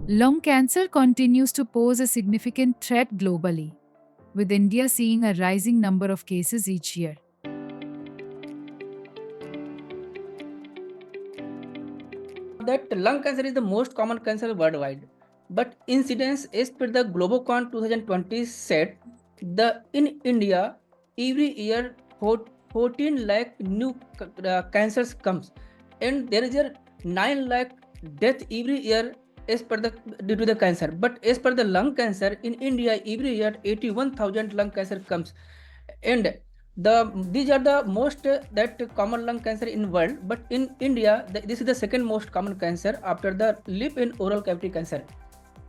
Lung cancer continues to pose a significant threat globally, with India seeing a rising number of cases each year. That lung cancer is the most common cancer worldwide, but incidence as per the Globocon 2020 said the in India every year 14 lakh new cancers comes, and there is a 9 lakh death every year as per the due to the cancer. But as per the lung cancer in India every year 81,000 lung cancer comes, and these are the most that common lung cancer in world, but in India this is the second most common cancer after the lip and oral cavity cancer.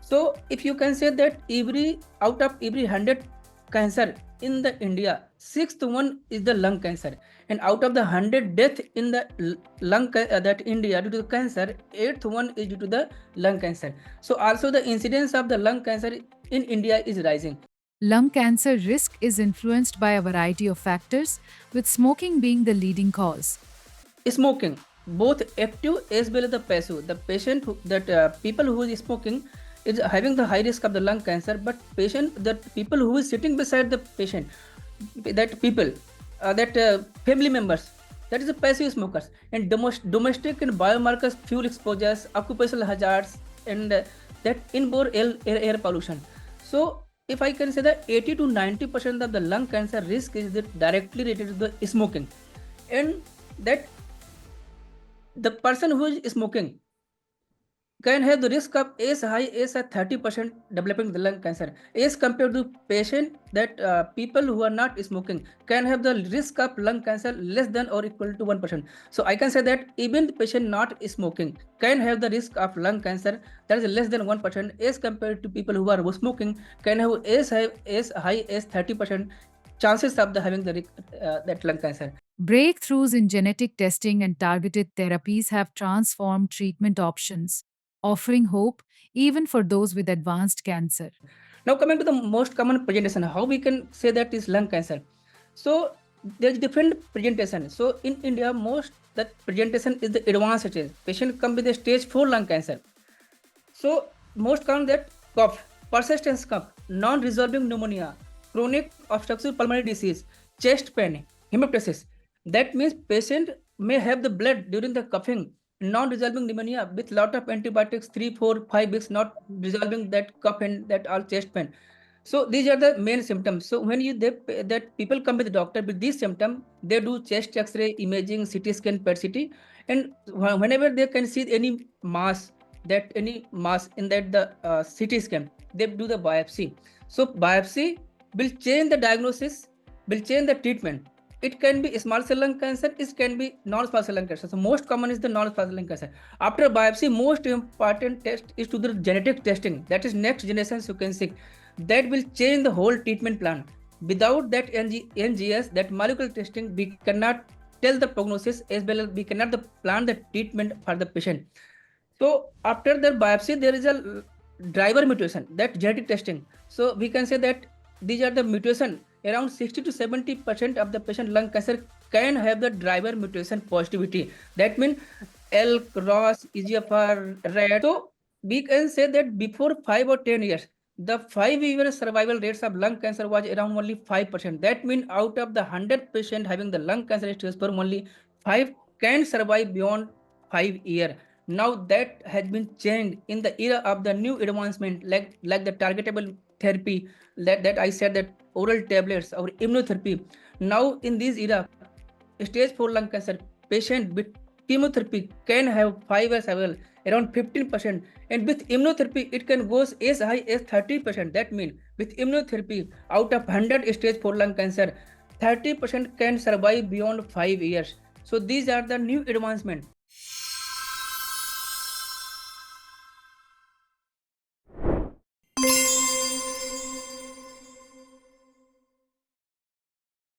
So if you can say that every out of every 100 cancer in the India, sixth one is the lung cancer, and out of the 100 death in the lung that India due to the cancer, eighth one is due to the lung cancer. So also the incidence of the lung cancer in India is rising. Lung cancer risk is influenced by a variety of factors, with smoking being the leading cause. Smoking, both active as well as the passive. The patient that people who is smoking is having the high risk of the lung cancer, but patient that people who is sitting beside the patient, that people that family members, that is the passive smokers, and domestic and biomarkers, fuel exposures, occupational hazards, and that indoor air pollution. So if I can say that 80 to 90% of the lung cancer risk is directly related to the smoking, and that the person who is smoking can have the risk of as high as a 30% developing the lung cancer as compared to patient that people who are not smoking can have the risk of lung cancer less than or equal to 1%. So I can say that even the patient not smoking can have the risk of lung cancer that is less than 1% as compared to people who are smoking can have as high as 30% chances of the having the that lung cancer. Breakthroughs in genetic testing and targeted therapies have transformed treatment options, offering hope even for those with advanced cancer. Now coming to the most common presentation, how we can say that is lung cancer. So there's different presentation. So in India, most that presentation is the advanced stage. Patient come with a stage 4 lung cancer. So most common that cough, persistent cough, non-resolving pneumonia, chronic obstructive pulmonary disease, chest pain, hemoptysis. That means patient may have the blood during the coughing, non-resolving pneumonia with lot of antibiotics, 3, 4, 5 weeks, not resolving that cough and that all chest pain. So these are the main symptoms. So when that people come with the doctor with these symptoms, they do chest X-ray, imaging, CT scan, PET-CT, and whenever they can see any mass in that the CT scan, they do the biopsy. So biopsy will change the diagnosis, will change the treatment. It can be small cell lung cancer, it can be non-small cell lung cancer. So most common is the non-small cell lung cancer. After biopsy, most important test is to the genetic testing. That is next generation sequencing. That will change the whole treatment plan. Without that NGS, that molecular testing, we cannot tell the prognosis as well as we cannot plan the treatment for the patient. So after the biopsy, there is a driver mutation, that genetic testing. So we can say that these are the mutation. Around 60 to 70% of the patient lung cancer can have the driver mutation positivity. That means L, ROS, EGFR, RAT. So we can say that before 5 or 10 years, the 5-year survival rates of lung cancer was around only 5%. That means out of the 100 patients having the lung cancer stage 4, only 5 can survive beyond 5 years. Now that has been changed in the era of the new advancement like the targetable therapy, that I said, that oral tablets or immunotherapy. Now in this era, stage 4 lung cancer patient with chemotherapy can have 5 years survival around 15%, and with immunotherapy it can go as high as 30%. That means with immunotherapy out of 100 stage 4 lung cancer, 30% can survive beyond 5 years. So these are the new advancements.